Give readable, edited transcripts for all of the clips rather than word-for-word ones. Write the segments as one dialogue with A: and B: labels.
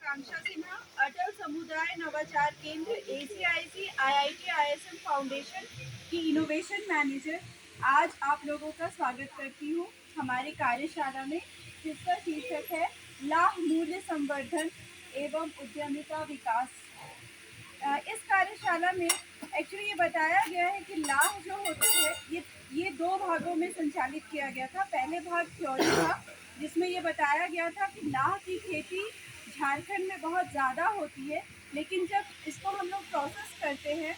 A: आकांक्षा सिन्हा, अटल समुदाय नवाचार केंद्र एसीआईसी आईआईटी आईएसएम फाउंडेशन की इनोवेशन मैनेजर। आज आप लोगों का स्वागत करती हूँ हमारी कार्यशाला में, जिसका शीर्षक है लाभ मूल्य संवर्धन एवं उद्यमिता विकास। इस कार्यशाला में एक्चुअली ये बताया गया है कि लाभ जो होता है ये दो भागों में संचालित किया गया था। पहले भाग थ्योरी था, जिसमें ये बताया गया था कि लाह की खेती झारखंड में बहुत ज़्यादा होती है, लेकिन जब इसको हम लोग प्रोसेस करते हैं,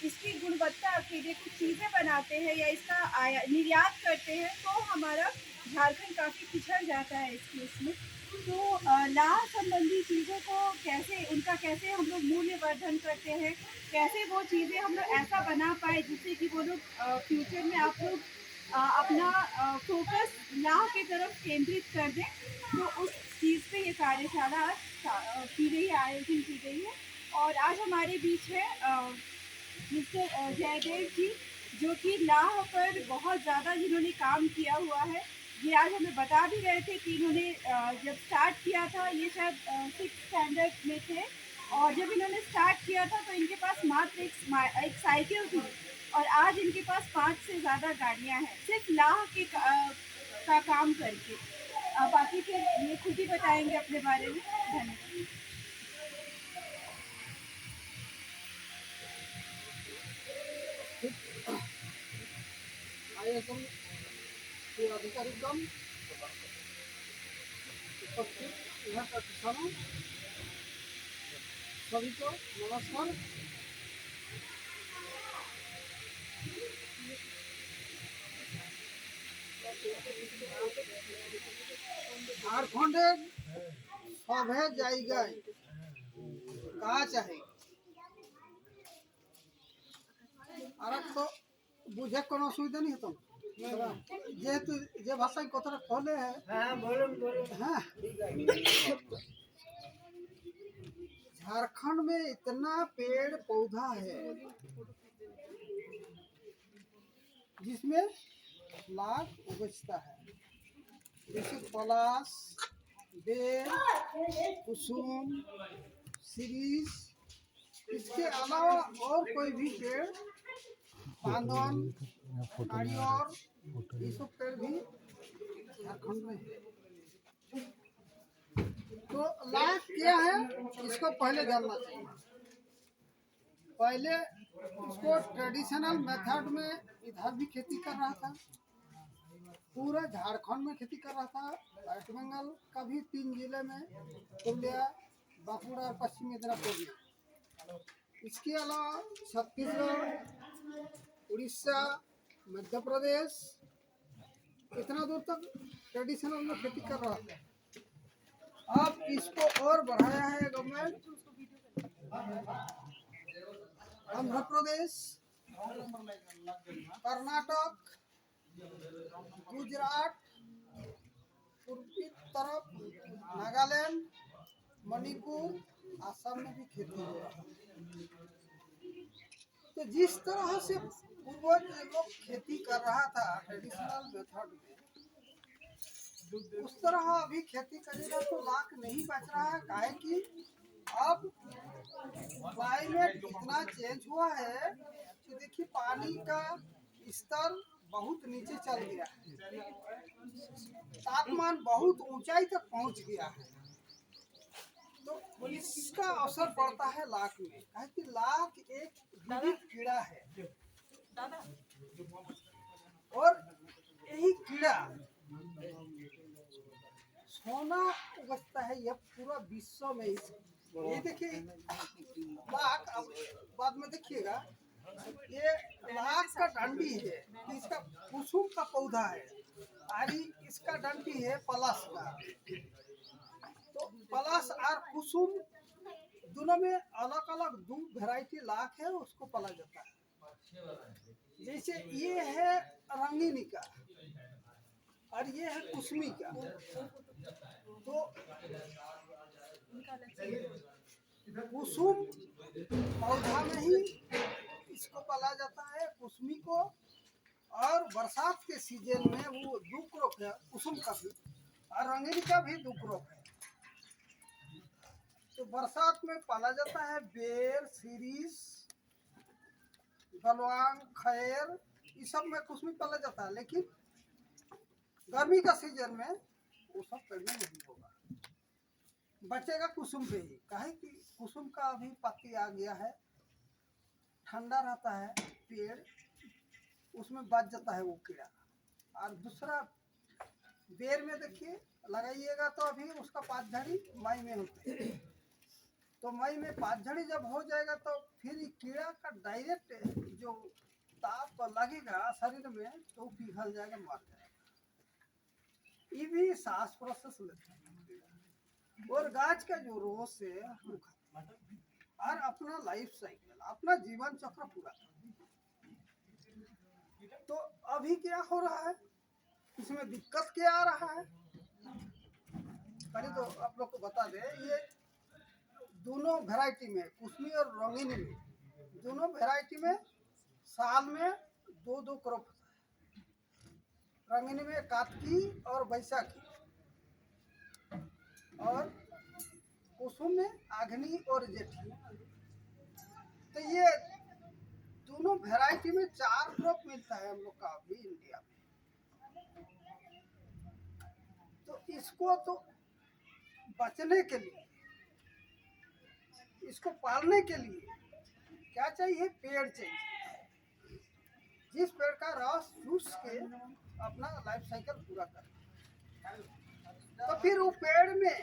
A: इसकी गुणवत्ता के लिए कुछ चीज़ें बनाते हैं या इसका निर्यात करते हैं, तो हमारा झारखंड काफ़ी पिछड़ जाता है इस केस में। तो लाह संबंधी चीज़ों को कैसे हम लोग मूल्यवर्धन करते हैं, कैसे वो चीज़ें हम लोग ऐसा बना पाए जिससे कि वो लोग फ्यूचर में आप लोग अपना फोकस लाह की तरफ केंद्रित कर दें। तो उस चीज़ पे ये कार्यशाला की गई है, आयोजन की गई है। और आज हमारे बीच है मिस्टर जयदेव जी, जो कि लाह पर बहुत ज़्यादा जिन्होंने काम किया हुआ है। ये आज हमें बता भी रहे थे कि इन्होंने जब स्टार्ट किया था, ये शायद 6th स्टैंडर्ड में थे, और जब इन्होंने स्टार्ट किया था तो इनके पास मात्र एक साइकिल थी, और आज इनके पास 5 से ज़्यादा गाड़ियाँ हैं, सिर्फ लाह के का काम करके। बाकी फिर ये खुद ही बताएंगे अपने बारे में। धन्यवाद।
B: आईएसएम के अधिकारीगण, उपस्थित यहाँ का किसानों, सभी को नमस्कार। झारखंडेर सभे जायगाय गाछ आहे, আর তো বুঝে কোনো অসুবিধা নেই হতো, যেহেতু যে ভাষায় কথাটা বলে। হ্যাঁ বলুন বলুন। হ্যাঁ, झारखंड में इतना पेड़ पौधा है जिसमें लाख उगता है, जैसे पलाश, बेल, कुसुम, शिरीष। इसके अलावा और कोई भी पेड़, बांधवन, नारियल, ये सब पेड़ भी झारखंड में है। तो लाख क्या है इसको पहले जानना चाहिए। पहले इसको ट्रेडिशनल मेथड में इधर भी खेती कर रहा था, पूरा झारखंड में खेती कर रहा था। वेस्ट बंगाल का भी 3 जिले में, पुरुलिया, बांकुड़ा और पश्चिम मिदनापुर में। इसके अलावा छत्तीसगढ़, उड़ीसा, मध्य प्रदेश, इतना दूर तक ट्रेडिशनल में खेती कर रहा था। अब इसको और बढ़ाया है गवर्नमेंट। आंध्र प्रदेश, कर्नाटक, गुजरात, पूर्वी तरफ नागालैंड, मणिपुर, आसाम में भी खेती हो रहा है। तो जिस तरह से पूर्वज लोग खेती कर रहा था ट्रेडिशनल मेथड में, उस तरह अभी खेती करेगा तो लाख नहीं बच रहा है। काहे कि अब क्लाइमेट इतना चेंज हुआ है कि देखिए पानी का स्तर बहुत नीचे चल गया है, तापमान बहुत ऊंचाई तक पहुंच गया है। तो इसका असर पड़ता है लाख में। काहे कि लाख एक जीवित कीड़ा है, और यही कीड़ा सोना उगता है। यह पूरा विश्व में ये देखिए लाख, अब बाद में देखिएगा, ये लाख का डंडी है, इसका कुसुम का पौधा है, और इसका डंडी है पलाश का। तो पलाश और कुसुम दोनों में अलग अलग 2 वैरायटी लाख है, उसको पाला जाता है। जैसे ये है रंगीनी का और ये है कुसमी का। तो कुसुम पौधा में ही इसको पाला जाता है, कुसमी को। और बरसात के सीजन में वो 2 क्रॉप है, कुसुम का भी और रंगीनी का भी 2 क्रॉप है। तो बरसात में पाला जाता है बेर, सीरीस, गलवांग, खैर, ये सब में कुसुम पाला जाता है। लेकिन गर्मी का सीजन में वो सब पेड़ में नहीं होगा, बचेगा कुसुम पे ही। काहे कि कुसुम का अभी पत्ती आ गया है, ठंडा रहता है पेड़, उसमें बच जाता है वो कीड़ा। और दूसरा बेर में देखिए लगाइएगा तो अभी उसका पातझड़ी मई में होती है, तो मई में पातझड़ी जब हो जाएगा तो फिर ये कीड़ा का डायरेक्ट जो ताप लगेगा शरीर में तो पिघल जाएगा, मर जाएगा। ये भी सांस प्रोसेस लेता है। और गाछ का जो रोस है वो खाता है और अपना लाइफ साइकिल, अपना जीवन चक्र पूरा करता है। तो अभी क्या हो रहा है, इसमें दिक्कत क्या आ रहा है, पहले तो आप लोग को बता दें, ये दोनों वैरायटी में, कुसमी और रंगीनी में, दोनों वैरायटी में साल में दो दो क्रॉप होता है। रंगीनी में कार्तिकी और बैसाखी, और कुसुम में आघनी और जेठी। तो ये दोनों वैरायटी में 4 क्रॉप मिलता है हम लोग का अभी इंडिया में। तो इसको तो बचने के लिए, इसको पालने के लिए क्या चाहिए, पेड़ चाहिए, जिस पेड़ का रस चूस के अपना लाइफ साइकिल पूरा कर। तो फिर वो पेड़ में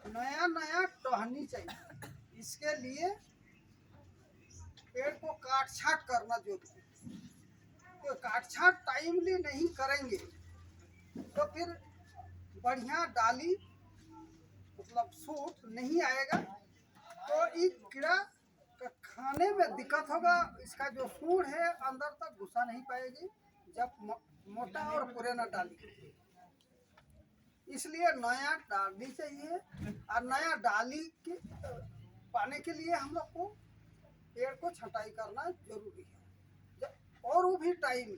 B: नया नया टहनी चाहिए, इसके लिए पेड़ को काट छाट करना जरूरी है। तो काट छाट टाइमली नहीं करेंगे तो फिर बढ़िया डाली मतलब सूट नहीं आएगा, तो ये कीड़ा का खाने में दिक्कत होगा। इसका जो सूढ़ है अंदर तक घुसा नहीं पाएगी जब मोटा और पुराना डाली। इसलिए नया डाली चाहिए, और नया डाली के पाने के लिए हम लोग को पेड़ को छटाई करना जरूरी है। और वो भी टाइम,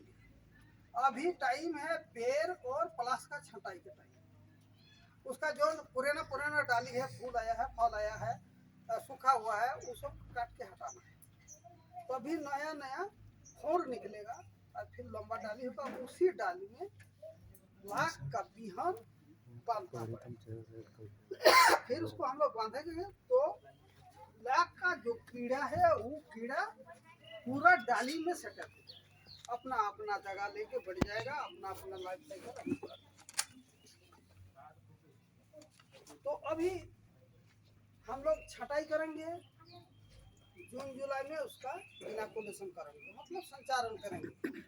B: अभी टाइम है बेर और पलास का छटाई का टाइम। उसका जो पुराना पुराना डाली है, फूल आया है, फल आया है, सूखा हुआ है, वो सब काट के हटाना है। तभी नया नया फूल निकलेगा और फिर लंबा डाली होगा, उसी डाली में लाख का बिहान बांधना पड़ेगा। फिर उसको हम लोग बांधेंगे तो लाख का जो कीड़ा है वो कीड़ा पूरा डाली में सेटल हो जाएगा, अपना अपना जगह लेके बढ़ जाएगा, अपना अपना लाइफ साइकिल। तो अभी हम लोग छटाई करेंगे, जून जुलाई में उसका इनोकुलेशन करेंगे, मतलब संचारण करेंगे।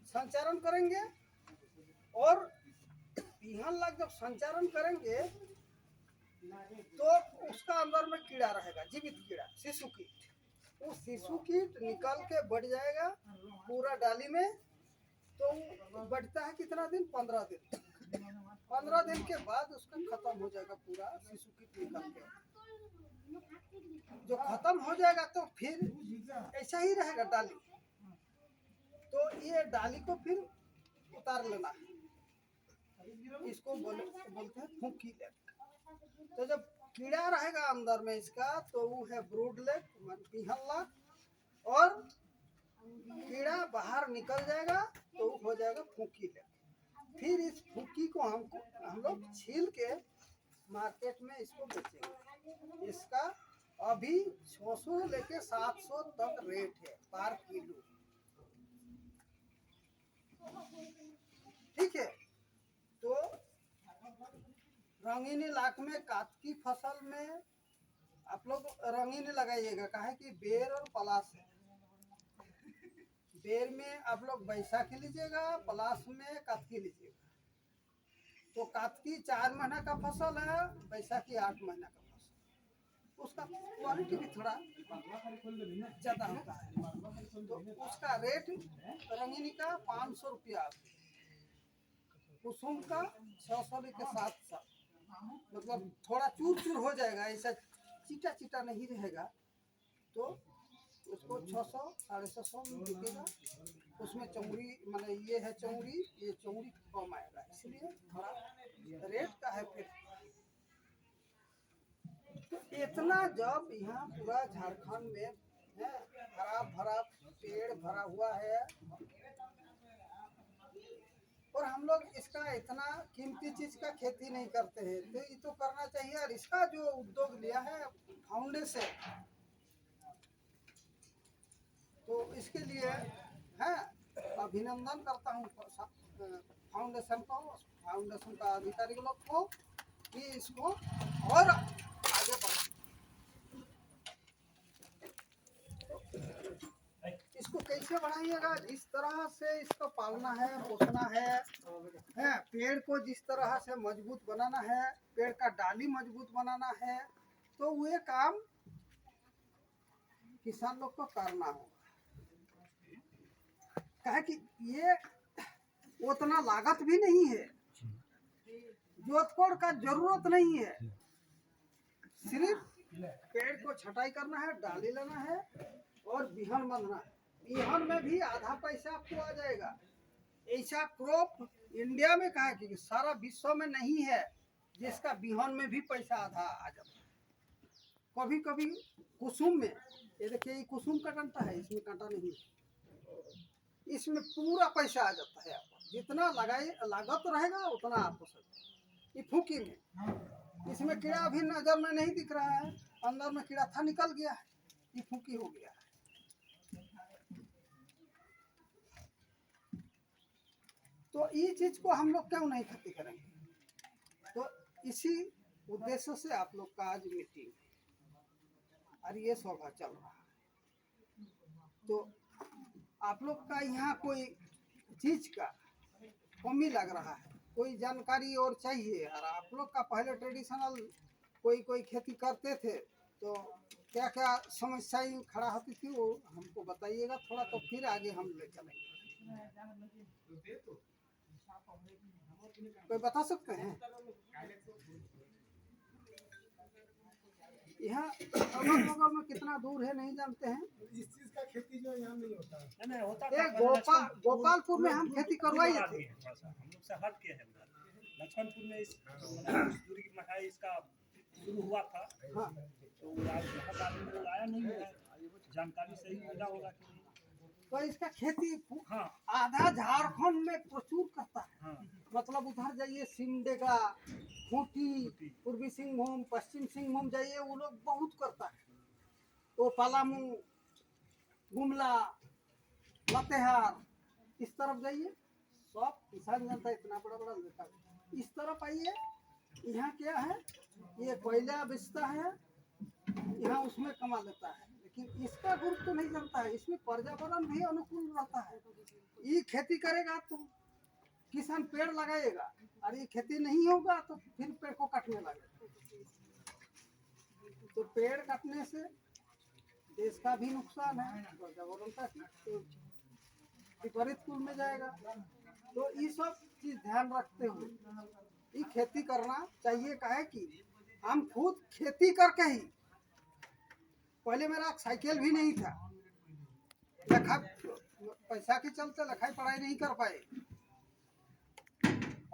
B: संचारण करेंगे और बिहान लग जब संचारण करेंगे तो उसका अंदर में कीड़ा रहेगा, जीवित कीड़ा, शिशु कीट। वो शिशु कीट निकल के बढ़ जाएगा पूरा डाली में। तो बढ़ता है कितना दिन, 15 दिन। 15 दिन के बाद उसका खत्म हो जाएगा पूरा शिशु कीट निकल के। जो खत्म हो जाएगा तो फिर ऐसा ही रहेगा डाली। तो ये डाली को फिर उतार लेना है, इसको बोलते हैं फूंकी लेग। तो जब कीड़ा रहेगा अंदर में इसका तो वो है ब्रूड लेग, पिहल्ला, और कीड़ा बाहर निकल जाएगा तो हो जाएगा फूंकी लेग। फिर इस फूंकी को हम लोग छील के मार्केट में इसको बेचेंगे। इसका अभी 600 लेके 700 तक रेट है पर किलो, ठीक है। तो रंगीनी लाख में कार्तिकी फसल में आप लोग रंगीनी लगाइएगा, काहे कि बेर और पलास है। बेर में आप लोग बैसाखी लीजिएगा, पलास में कार्तिकी लीजिएगा। तो कार्तिकी 4 महीना का फसल है, बैसाखी 8 महीना का फसल। उसका क्वालिटी भी थोड़ा ज़्यादा होता है। तो उसका रेट रंगीनी का 500 रुपया, कुसुम का 600 के 700, मतलब थोड़ा चूर चूर हो जाएगा, ऐसा चीटा चीटा नहीं रहेगा। तो उसको 600 650 में बिकेगा। उसमें चौड़ी मतलब ये है चौड़ी, ये चौड़ी कम आएगा, इसलिए थोड़ा रेट का है। फिर इतना जब यहाँ पूरा झारखंड में है, हरा भरा पेड़ भरा हुआ है और हम लोग इसका इतना कीमती चीज का खेती नहीं करते हैं, तो ये तो करना चाहिए। और इसका जो उद्योग लिया है फाउंडेशन, तो इसके लिए है अभिनंदन करता हूँ फाउंडेशन को, फाउंडेशन का अधिकारी लोग को, कि इसको और आगे बढ़ाए। इसको कैसे बढ़ाइएगा, जिस तरह से इसको पालना है, पोसना है, पेड़ को जिस तरह से मजबूत बनाना है, पेड़ का डाली मजबूत बनाना है, तो वो काम किसान लोग को करना होगा। कहे कि ये उतना लागत भी नहीं है, जोतकोड़ का जरूरत नहीं है, सिर्फ पेड़ को छटाई करना है, डाली लेना है और बिहन बंधना है। बिहन में भी आधा पैसा आपको आ जाएगा। ऐसा क्रॉप इंडिया में कहा कि सारा विश्व में नहीं है जिसका बिहन में भी पैसा आधा आ जाता है। कभी कभी कुसुम में, ये देखिए ये कुसुम का डंटा है, इसमें कांटा नहीं है, इसमें पूरा पैसा आ जाता है। आपको जितना लगाए लागत रहेगा उतना आपको सकता। ये फूकी में, इसमें कीड़ा अभी नजर में नहीं दिख रहा है, अंदर में कीड़ा था निकल गया है, ये फूकी हो गया है। तो ये चीज को हम लोग क्यों नहीं खेती करेंगे? तो इसी उद्देश्य से आप लोग का आज मीटिंग और ये सभा चल रहा है। तो आप लोग का यहाँ कोई चीज का कमी लग रहा है, कोई जानकारी और चाहिए, और आप लोग का पहले ट्रेडिशनल कोई खेती करते थे, तो क्या क्या समस्याएं खड़ा होती थी वो हमको बताइएगा थोड़ा, तो फिर आगे हम ले चलेंगे। कोई बता सकते हैं? यहाँ अगल बगल में कितना दूर है नहीं जानते हैं।
C: इस चीज का खेती जो यहाँ नहीं होता है।
D: नहीं होता था।
B: गोपालपुर में हम खेती करवाई थे,
D: हम लोग से हट के है उधर लक्ष्मणपुर में इस दूरी की मकाई इसका शुरू हुआ था।
B: हाँ।
D: तो आज बहुत आदमी लोग आया नहीं है, जानकारी सही मिला होगा कि नहीं।
B: तो इसका खेती
D: हाँ
B: आधा झारखंड में प्रचुर करता है।
D: हाँ
B: मतलब उधर जाइए सिमडेगा, खूंटी, पूर्वी सिंहभूम, पश्चिम सिंहभूम जाइए, वो लोग बहुत करता है। तो पलामू, गुमला, लातेहार, इस तरफ जाइए, सब किसान जनता इतना बड़ा बड़ा लेता है। इस तरफ आइए, यहाँ क्या है, ये कोयला बेचता है, यहाँ उसमें कमा लेता है, लेकिन इसका गुरुत्व तो नहीं जानता है। इसमें पर्यावरण भी अनुकूल रहता है। ये खेती करेगा तो किसान पेड़ लगाएगा, और ये खेती नहीं होगा तो फिर पेड़ को काटने लगेगा। तो पेड़ काटने से देश का भी नुकसान है, पर्यावरण का विपरीत कुल में जाएगा। तो ये सब चीज ध्यान रखते हुए ये खेती करना चाहिए। काहे कि हम खुद खेती करके ही, पहले मेरा साइकिल भी नहीं था, पैसा के चलते लिखाई पढ़ाई नहीं कर पाए।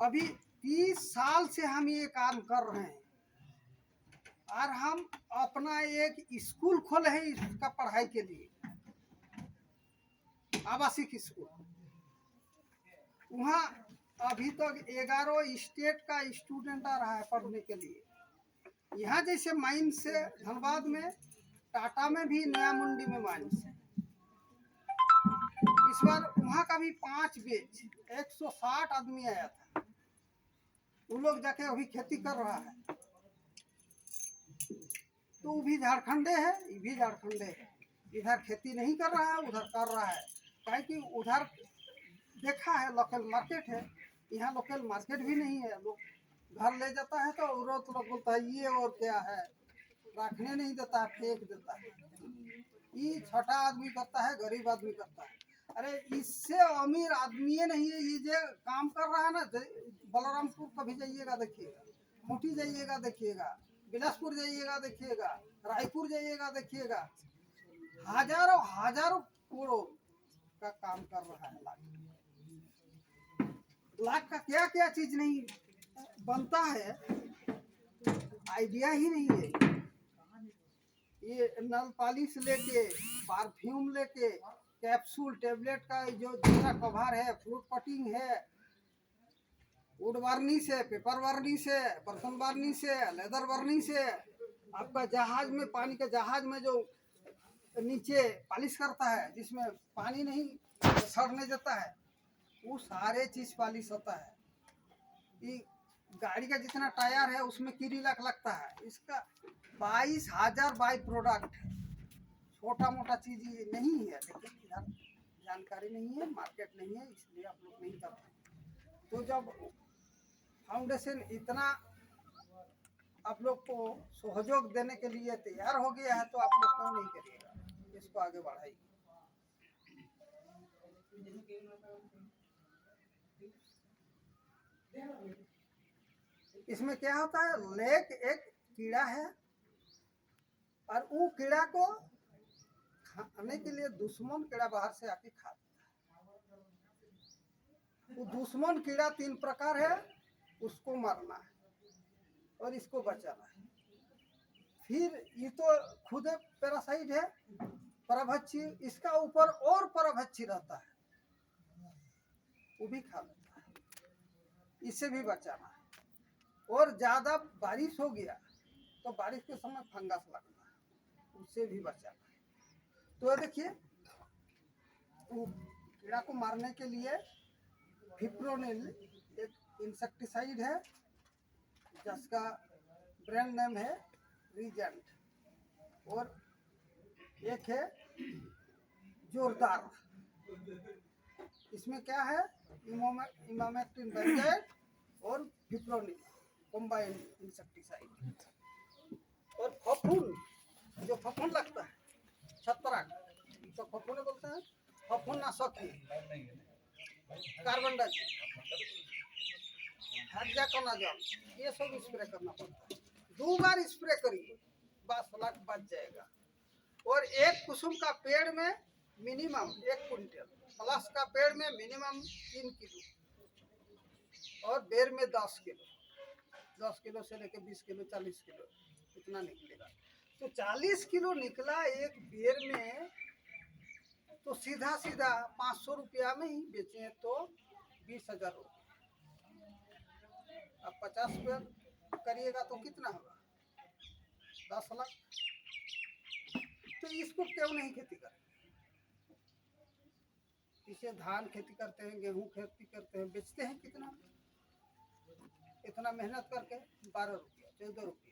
B: अभी 30 साल से हम ये काम कर रहे हैं, और हम अपना एक स्कूल खोले हैं इसका पढ़ाई के लिए, आवासीय स्कूल। वहाँ अभी तक 11 स्टेट का स्टूडेंट आ रहा है पढ़ने के लिए। यहाँ जैसे माइंस से धनबाद में, टाटा में भी, नया मुंडी में माइंस है। इस बार वहाँ का भी 5 बैच 160 आदमी आया था, वो लोग जाके अभी खेती कर रहा है। तो वो भी झारखंडे है, ये भी झारखंडे है। इधर खेती नहीं कर रहा है, उधर कर रहा है। काहे कि उधर देखा है लोकल मार्केट है, यहाँ लोकल मार्केट भी नहीं है। लोग घर ले जाता है तो औरत लोग बोलता है ये और क्या है, रखने नहीं देता है, फेंक देता है। ये छोटा आदमी करता है, गरीब आदमी करता है। अरे इससे अमीर आदमी नहीं है ये जो काम कर रहा है ना। बलरामपुर कभी जाइएगा देखिएगा, खूंटी जाइएगा देखिएगा, बिलासपुर जाइएगा देखिएगा, रायपुर जाइएगा देखिएगा, हजारों हजारों करोड़ का काम कर रहा है। लाख का क्या क्या चीज नहीं बनता है, आइडिया ही नहीं है। ये नल पॉलिश लेके, परफ्यूम लेके, कैप्सूल टेबलेट का जो जितना कवर है, फ्रूट कटिंग है, वुड वार्निश है, पेपर वार्निश है, बर्तन वार्निश है, लेदर वार्निश है, आपका जहाज में, पानी के जहाज में जो नीचे पॉलिश करता है, जिसमें पानी नहीं सड़ने देता है, वो सारे चीज पॉलिश होता है। ये गाड़ी का जितना टायर है उसमें कीड़ी लगता है। इसका 22,000 बाई प्रोडक्ट है। छोटा मोटा चीज ये नहीं है, लेकिन इधर जानकारी नहीं है, मार्केट नहीं है, इसलिए आप लोग नहीं करते। तो जब फाउंडेशन इतना आप लोग को सहयोग देने के लिए तैयार हो गया है, तो आप लोग क्यों नहीं करिएगा, इसको आगे बढ़ाइए। इसमें क्या होता है, लेग एक कीड़ा है और वो कीड़ा को खाने के लिए दुश्मन कीड़ा बाहर से आके खाता है। वो दुश्मन कीड़ा 3 प्रकार है, उसको मारना है और इसको बचाना है। फिर ये तो खुद पैरासाइट है, परभक्षी, इसका ऊपर और परभक्षी रहता है, वो भी खा लेता है, इससे भी बचाना है। और ज्यादा बारिश हो गया तो बारिश के समय फंगस लगता है, उससे भी बचाना है। तो देखिए, वो कीड़ा को मारने के लिए फिप्रोनिल एक इंसेक्टिसाइड है, जिसका ब्रांड नेम है रीजेंट, और एक है जोरदार। इसमें क्या है, इमामेक्टिन बेंजाइड और फिप्रोनिल कॉम्बाइंड इंसेक्टिसाइड। और फफूंद, जो फफूंद लगता है, छत्रक, तो फफूंद बोलते हैं, फफूंद नाशक है, कार्बन डाइऑक्साइड, हेक्साकोनाजोल, ये सब स्प्रे करना पड़ता है। 2 बार स्प्रे करिए, बस लाख बच जाएगा। और एक कुसुम का पेड़ में मिनिमम 1 कुंटल, प्लस का पेड़ में मिनिमम 3 किलो, और बेर में 10 किलो, 10 किलो से लेकर 20 किलो, 40 किलो इतना निकलेगा। तो 40 किलो निकला एक बेर में, तो सीधा सीधा 500 रुपया में ही बेचे तो 20,000 रुपये। अब 50 पेड़ करिएगा तो कितना होगा, 10 लाख। तो इसको क्यों नहीं खेती करें? इसे धान खेती करते हैं, गेहूं खेती करते हैं, बेचते हैं कितना, इतना मेहनत करके 12 रुपया, 14 रुपया।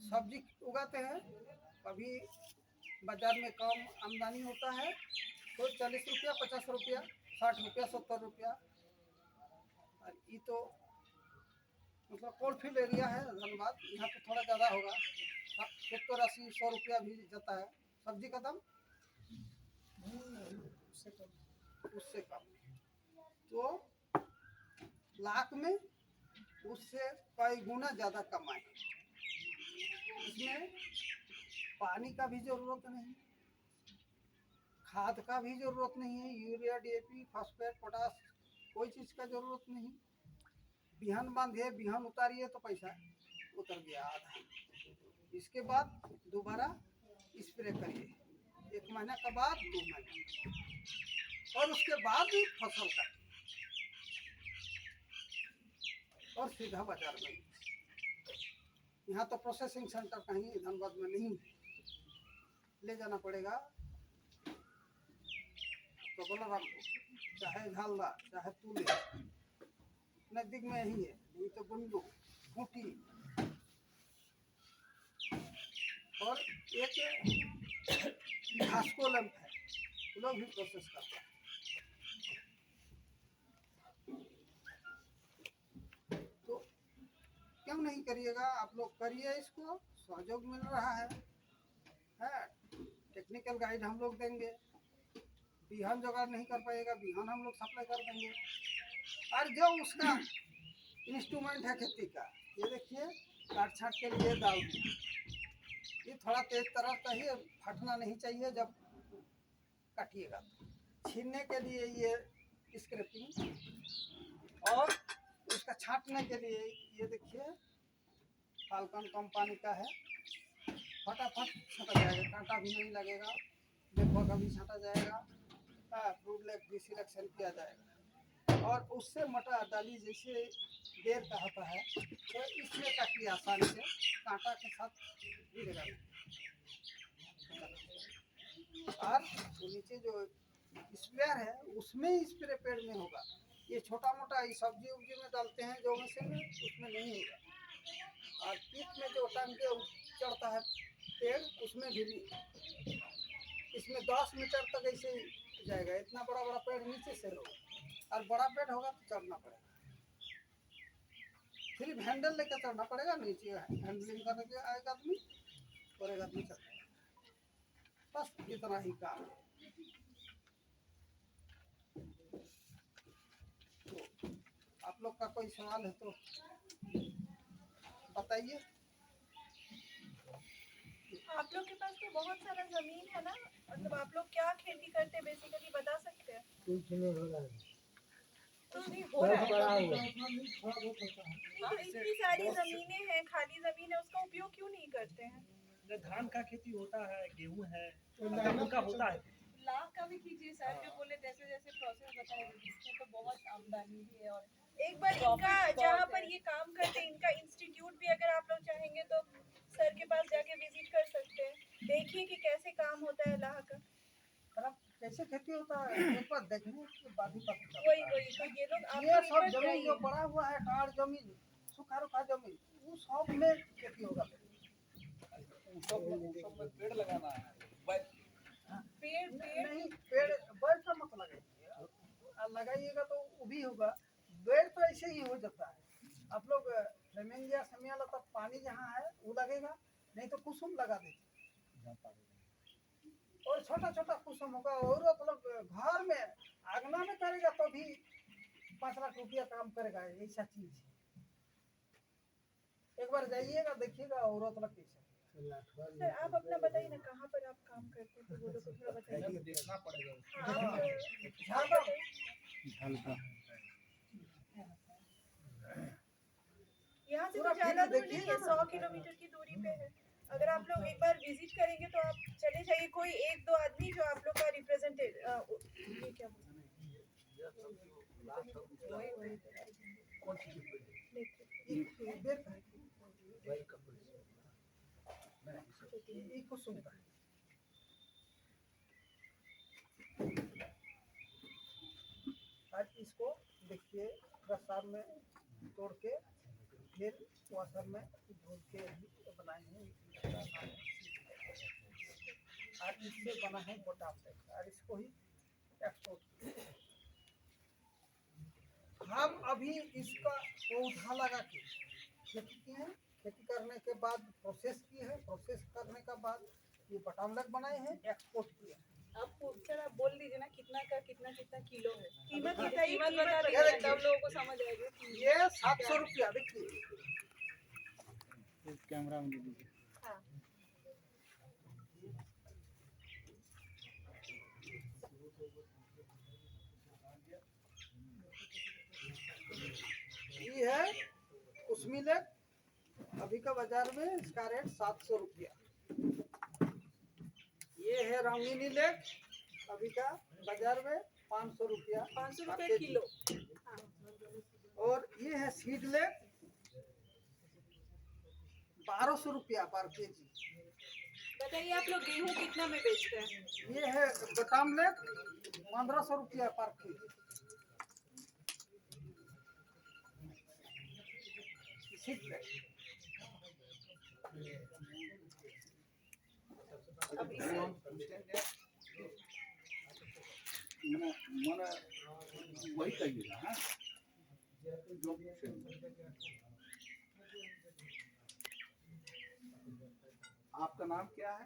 B: सब्जी उगाते हैं, कभी बाजार में कम आमदनी होता है तो 40 रुपया, 50 रुपया, 60 रुपया, 70 रुपया। और ये तो मतलब कोलफील्ड एरिया है धनबाद, यहाँ पे थोड़ा ज़्यादा होगा, 70, 80, 100 रुपया भी जाता है सब्जी का दाम, उससे कम। तो लाख में उससे कई गुना ज़्यादा कमाए। इसमें पानी का भी जरूरत नहीं, खाद का भी जरूरत नहीं है, यूरिया, DAP, फास्फेट, पोटास, कोई चीज़ का जरूरत नहीं। बिहान बांधिए, बिहान उतारिए तो पैसा उतर गया आधा। इसके बाद दोबारा स्प्रे करिए, 1 महीना के बाद, 2 महीना, और उसके बाद भी फसल काटिए और सीधा बाजार में। यहाँ तो प्रोसेसिंग सेंटर कहीं धनबाद में नहीं है, ले जाना पड़ेगा तो बलराम, चाहे झालदा, चाहे तूले, नजदीक में ही है, नहीं तो बुंडू, खूंटी, और एक घासकोलम है, लोग भी प्रोसेस करता है। तो क्यों नहीं करिएगा, आप लोग करिए, इसको सहयोग मिल रहा है। टेक्निकल गाइड हम लोग देंगे, बिहान जुगाड़ नहीं कर पाएगा, बिहान हम लोग सप्लाई कर देंगे। और जो उसका इंस्ट्रूमेंट है खेती का, ये देखिए, काट छाट के लिए दाल, ये थोड़ा तेज तरह चाहिए, फटना नहीं चाहिए जब काटिएगा। छीनने के लिए ये स्क्रैपिंग, और उसका छाटने के लिए ये देखिए फाल्कन कंपनी का है, फटाफट छटा जाएगा, कांटा भी नहीं लगेगा, देखो कभी छटा जाएगा। फ्रूट लेग भी सिलेक्शन किया जाएगा और उससे मटर दाली जैसे देर का होता है तो इसमें काफी आसानी से कांटा के साथ गिरेगा। और नीचे जो स्पेयर है उसमें स्प्रे पेड़ में होगा, ये छोटा मोटा सब्जी उब्जी में डालते हैं जो मशीन में, उसमें नहीं होगा। और पीठ में जो टांग के चढ़ता है पेड़ उसमें भी नहीं, इसमें 10 मीटर तक ऐसे ही जाएगा। इतना बड़ा बड़ा पेड़ नीचे से होगा और बड़ा पेड़ होगा तो चढ़ना पड़ेगा, सिर्फ हैंडल लेकर चढ़ना पड़ेगा, नीचे हैंडलिंग करके आएगा आदमी और एक आदमी चढ़ेगा, बस इतना ही काम है। तो आप लोग का कोई सवाल है तो बताइए।
A: आप लोग के पास तो बहुत सारा जमीन है ना, मतलब आप लोग क्या खेती करते हैं बेसिकली बता सकते हैं?
C: कुछ नहीं हो रहा है,
A: तो नहीं हो रहा है
C: पड़ा हुआ है।
A: नहीं, तो इतनी सारी जमीनें हैं, खाली जमीन है, उसका उपयोग क्यों नहीं करते हैं?
D: जो धान का खेती होता है, गेहूं है, गेहूं का होता है।
E: लाख का भी कीजिए सर, जो बोले जैसे जैसे प्रोसेस बताएंगे इसमें तो बहुत आमदनी भी है। और
A: एक बार इनका जहाँ पर ये काम करते हैं इनका इंस्टीट्यूट भी अगर आप लोग चाहेंगे तो सर के पास जाके विजिट कर सकते हैं, देखिए कि कैसे काम होता है लाह का।
B: पर अब कैसे खेती होता है एक बार देखने के बाद ही पता चलता
A: वही
B: है।
A: वही तो ये लोग आप
B: ये
A: लोग एक
B: सब
A: बार
B: जमीन
A: जाइए।
B: जो पड़ा हुआ है टाड़ जमीन, सूखा रुखा जमीन, वो सब में खेती होगा।
F: पेड़ लगाना है,
A: पेड़ पेड़
B: नहीं, पेड़ पेड़ का मत लगाइए, लगाइएगा तो वो भी होगा। पेड़ तो ऐसे ही हो जाता है। आप लोग फ्लेमिंगिया समियाला तक पानी जहाँ है वो लगेगा, नहीं तो कुसुम लगा दीजिए और छोटा छोटा कुसुम होगा। और आप लोग घर में आंगना में करेगा तो भी 5 लाख रुपया काम करेगा ऐसा चीज। एक बार जाइएगा देखिएगा औरत लोग कैसा।
A: सर आप अपना बताइए ना, कहाँ पर आप काम करते हैं, तो वो लोग को थोड़ा बताइए।
F: देखना पड़ेगा।
A: हाँ, आप
B: झालदा
A: यहाँ से तो
B: पूरा
A: ज्यादा
B: फील्ड
A: दूर नहीं है,
B: देखिएगा
A: 100 किलोमीटर की दूरी पे है। अगर आप लोग एक बार विजिट करेंगे तो आप चले जाइए, कोई एक दो आदमी जो आप लोग का रिप्रेजेंटेटिव ये क्या बोलते
B: ये कुसुम का है। आज इसको देखिए रसार में तोड़ के फिर वाटर में धो के बनाए हैं। और इससे बना है बोटाम टाइप और इसको ही एक्सपोर्ट। हम अभी इसका पौधा लगा के खेती किए हैं, खेती करने के बाद प्रोसेस किए हैं, प्रोसेस करने के बाद ये बटाम लग बनाए हैं, एक्सपोर्ट किए हैं।
E: आप सर आप बोल दीजिए ना कितना का कितना कितना किलो है,
A: कीमत
E: कीमत
A: बताइए,
E: बता
A: कीमत
E: दीजिए तब लोगों को समझ आएगा कि
B: ये 700 रुपया देखिए।
F: कैमरा में दीजिए।
A: हाँ।
B: ये है कुसमी लेग, अभी का बाजार में इसका रेट 700 रुपया। ये है रंगीनी लेग, अभी का बाजार में 500 रुपया,
E: 500 रुपये किलो।
B: और ये है सीड लेग 1200 रुपया पर केजी।
E: बताइए आप लोग गेहूँ कितना में बेचते हैं?
B: ये है बटाम लेग 1500 रुपया पर केजी। सीड लेग
E: अब इसे
F: मने वही कहिएगा। हाँ, जो आपका नाम क्या है?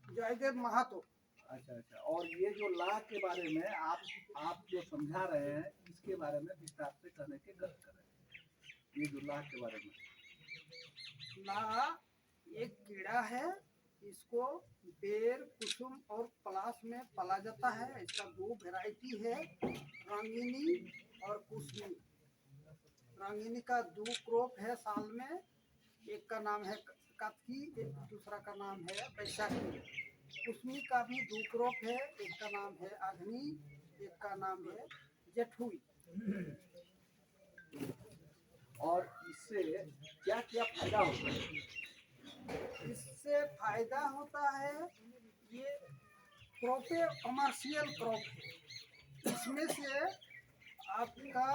B: जयदेव महातो।
F: अच्छा अच्छा। और ये जो लाह के बारे में आप जो समझा रहे हैं, इसके बारे में विस्तार से कहने की गलत कर रहे हैं। ये जो लाह के बारे में,
B: लाह एक कीड़ा है, इसको बेर, कुसुम और पलाश में पाला जाता है। इसका 2 वैरायटी है, रंगीनी और कुसमी। रंगीनी का 2 क्रॉप है साल में, एक का नाम है कातकी, एक दूसरा का नाम है बैसाखी। कुसमी का भी 2 क्रॉप है, एक का नाम है अग्नि, एक का नाम है जेठुई।
F: और इससे क्या क्या फायदा होता है?
B: इससे फायदा होता है, ये क्रॉपे कमर्शियल क्रॉप है। इसमें से आपका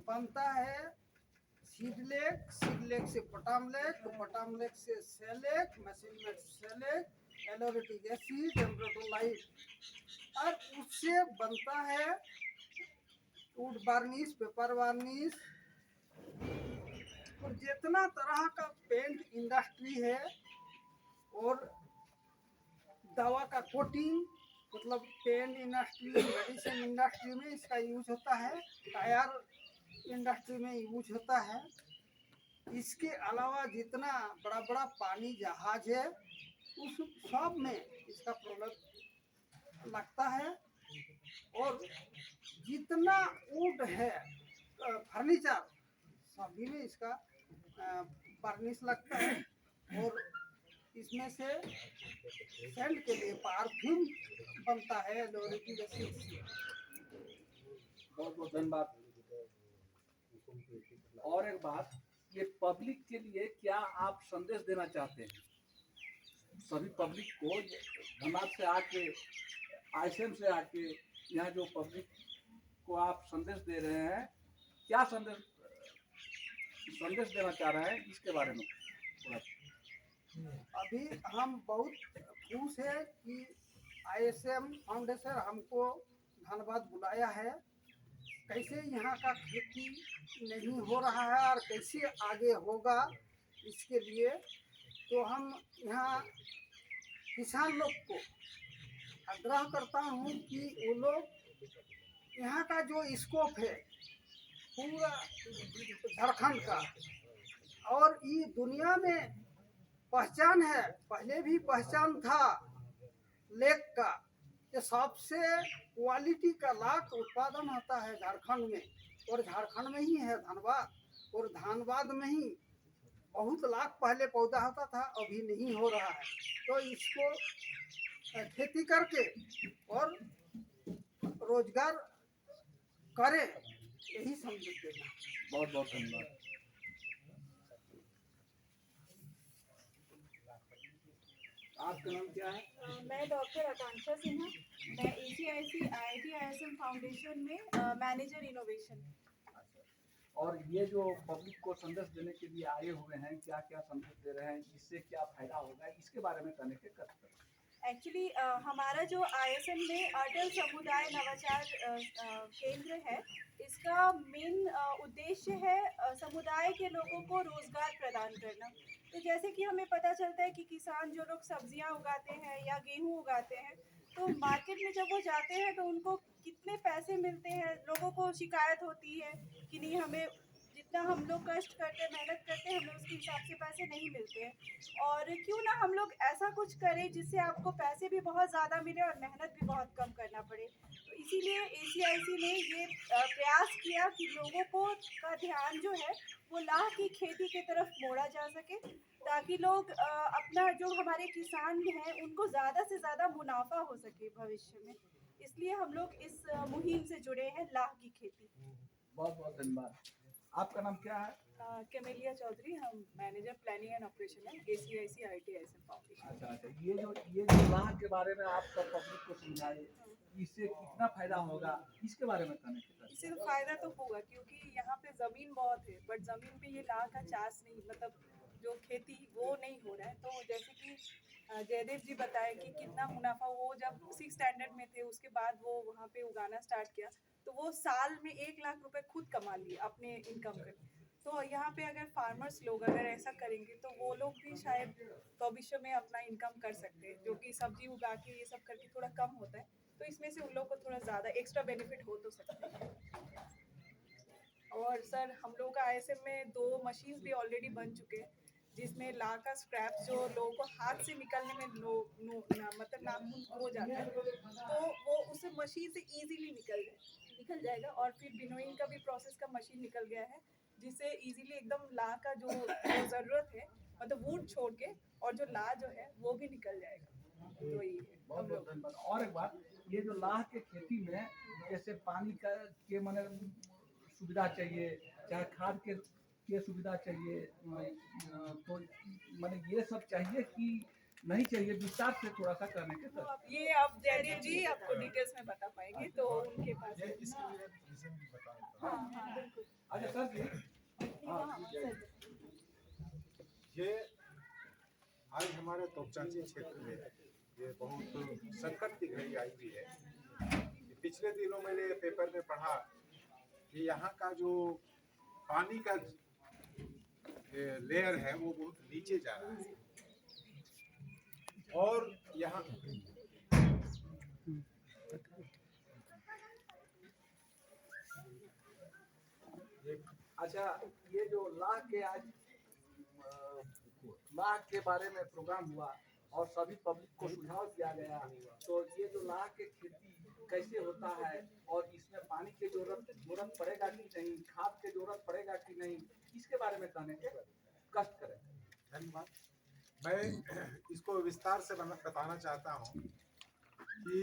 B: बनता है सीडलेक, सीडलेक से पटामलेक, पटामलेक से सेलेक, मशीन सेलेक, एलोरेटिक एसिड, एम्ब्रोटोलाइट, और उससे बनता है वुड वार्निश, पेपर वार्निश, और जितना तरह का पेंट इंडस्ट्री है और दवा का कोटिंग, मतलब पेंट इंडस्ट्री, मेडिसिन इंडस्ट्री में इसका यूज होता है, टायर इंडस्ट्री में यूज होता है। इसके अलावा जितना बड़ा बड़ा पानी जहाज है उस सब में इसका प्रोडक्ट लगता है। और जितना वुड है फर्नीचर सभी में इसका वार्निश लगता है। और इसमें से सेंट के लिए परफ्यूम बनता है लोरेटी एसिड से।
F: बहुत बहुत धन्यवाद। और एक बात, ये पब्लिक के लिए क्या आप संदेश देना चाहते हैं? सभी पब्लिक को धनबाद से आके, आईसीएम से आके, यहाँ जो पब्लिक को आप संदेश दे रहे हैं, क्या संदेश देना चाह रहे हैं, इसके बारे में थोड़ा।
B: अभी हम बहुत खुश है कि आईएसएम फाउंडेशन हमको धन्यवाद बुलाया है। कैसे यहाँ का खेती नहीं हो रहा है और कैसे आगे होगा, इसके लिए तो हम यहाँ किसान लोग को आग्रह करता हूँ कि वो लोग यहाँ का जो स्कोप है पूरा झारखंड का और ये दुनिया में पहचान है, पहले भी पहचान था लेक का, कि सबसे क्वालिटी का लाख उत्पादन होता है झारखंड में, और झारखंड में ही है धनबाद, और धनबाद में ही बहुत लाख पहले पौधा होता था, अभी नहीं हो रहा है। तो इसको खेती करके और रोजगार करें, यही संदेश देना।
F: बहुत बहुत धन्यवाद। आपका नाम क्या है?
A: मैं डॉक्टर आकांक्षा सिन्हा, मैं ACIC IIT ISM फाउंडेशन में मैनेजर इनोवेशन।
F: और ये जो पब्लिक को संदेश देने के लिए आए हुए हैं, क्या क्या संदेश दे रहे हैं, इससे क्या फायदा होगा, इसके बारे में कहने के कथन।
A: एक्चुअली हमारा जो ISM में अटल समुदाय नवाचार केंद्र है, इसका मेन उद्देश्य है समुदाय के लोगों को रोजगार प्रदान करना। तो जैसे कि हमें पता चलता है कि किसान जो लोग सब्जियां उगाते हैं या गेहूं उगाते हैं, तो मार्केट में जब वो जाते हैं तो उनको कितने पैसे मिलते हैं, लोगों को शिकायत होती है कि नहीं, हमें जितना हम लोग कष्ट करते हैं, मेहनत करते हैं, हमें उसके हिसाब से पैसे नहीं मिलते हैं। और क्यों ना हम लोग ऐसा कुछ करें जिससे आपको पैसे भी बहुत ज़्यादा मिले और मेहनत भी बहुत कम करना पड़े। तो इसीलिए ACIC ने ये प्रयास किया कि लोगों को का ध्यान जो है वो लाह की खेती की तरफ मोड़ा जा सके, ताकि लोग अपना जो हमारे किसान हैं उनको ज़्यादा से ज़्यादा मुनाफा हो सके भविष्य में। इसलिए हम लोग इस मुहिम से जुड़े हैं, लाह की खेती।
F: बहुत बहुत धन्यवाद। आपका नाम क्या है?
E: कैमेलिया चौधरी, हम मैनेजर प्लानिंग एंड ऑपरेशन है ACIC IIT ISM फाउंडेशन।
F: अच्छा अच्छा, ये जो लाह के बारे में आप सब पब्लिक को समझाए, इससे कितना फायदा होगा, इसके बारे में कहने के।
E: इससे तो फायदा तो होगा, क्योंकि यहाँ पे जमीन बहुत है, बट जमीन पे ये लाह का चार्ज नहीं, मतलब जो खेती वो नहीं हो रहा है। तो जैसे कि जयदेव जी बताए कि कितना मुनाफा, वो जब 6 स्टैंडर्ड में थे उसके बाद वो वहाँ पे उगाना स्टार्ट किया, तो वो साल में 1 लाख रुपए खुद कमा लिए अपने इनकम कर। तो यहाँ पे अगर फार्मर्स लोग अगर ऐसा करेंगे तो वो लोग भी शायद भविष्य में अपना इनकम कर सकते हैं, जो कि सब्जी उगा के ये सब करके थोड़ा कम होता है। तो इसमें से उन लोग को थोड़ा ज़्यादा एक्स्ट्रा बेनिफिट हो तो सकता है। और सर, हम लोग का ISM में 2 मशीन्स भी ऑलरेडी बन चुके हैं, जिसमें लाह का स्क्रैप जो लोगों को हाथ से निकलने में मतलब नाखून हो जाता है, तो वो उस मशीन से इजीली निकल जाएगा। और फिर विनोइंग का भी प्रोसेस का मशीन निकल गया है, जिससे इजीली एकदम लाह का जो ज़रूरत है, मतलब वुड छोड़ के, और जो लाह जो है वो भी निकल जाएगा। तो ये है
F: बहुत
E: हम
F: बहुत
E: लोग।
F: धन्यवाद। और एक बात, ये जो लाह के खेती में जैसे पानी का के माने सुविधा चाहिए, चाहे खाद के सुविधा चाहिए, तो माने ये सब चाहिए कि नहीं चाहिए, विस्तार से थोड़ा सा करने के
E: तो
F: सर।
E: अब ये आप जयदेव जी आपको डिटेल्स में बता पाएंगे, तो उनके पास
C: ये इसके लिए रीजन भी बता देता हूँ।
E: हाँ हाँ बिल्कुल।
F: अच्छा सर जी,
E: हाँ सर।
C: ये आज हमारे तोपचांची क्षेत्र में ये बहुत संकट की घड़ी आई हुई है। पिछले दिनों मैंने पेपर में पढ़ा कि यहाँ का जो पानी का लेयर है वो बहुत नीचे जा रहा है और यहाँ
F: अच्छा ये जो लाह के आज लाह के बारे में प्रोग्राम हुआ और सभी पब्लिक को सुझाव दिया गया, तो ये जो लाह के खेती कैसे होता है और इसमें पानी की जरूरत पड़ेगा कि नहीं, खाद की जरूरत पड़ेगा कि नहीं, इसके बारे में कहने के कष्ट करें।
C: धन्यवाद। मैं इसको विस्तार से बताना चाहता हूँ कि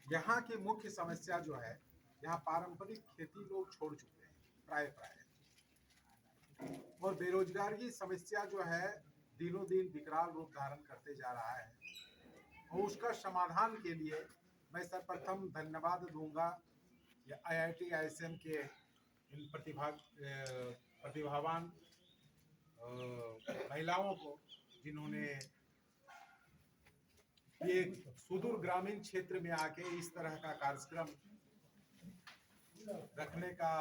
C: यहाँ की मुख्य समस्या जो है, यहाँ पारंपरिक खेती लोग छोड़ चुके हैं प्राय और बेरोजगार की समस्या जो है दिनों दिन विकराल रूप धारण करते जा रहा है और उसका समाधान के लिए मैं सर्वप्रथम धन्यवाद दूंगा IIT ISM के इन प्रतिभावान महिलाओं को, जिन्होंने ये सुदूर ग्रामीण क्षेत्र में आके इस तरह का कार्यक्रम रखने का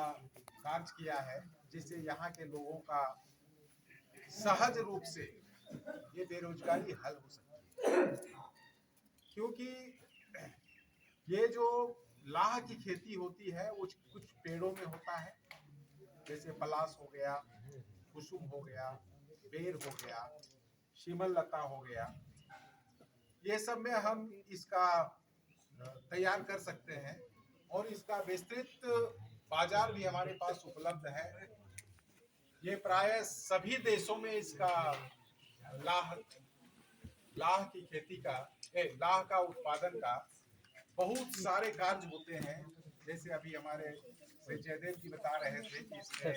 C: कार्य किया है, जिससे यहाँ के लोगों का सहज रूप से ये बेरोजगारी हल हो सकती है। क्योंकि ये जो लाह की खेती होती है वो कुछ पेड़ों में होता है, जैसे पलाश हो गया, कुसुम हो गया, बेर हो गया, शिमल लता हो गया, ये सब में हम इसका तैयार कर सकते हैं और इसका विस्तृत बाजार भी हमारे पास उपलब्ध है। ये प्राय सभी देशों में इसका लाह की खेती का लाह का उत्पादन का बहुत सारे कार्य होते हैं। जैसे अभी हमारे जयदेव जी बता रहे थे कि इसमें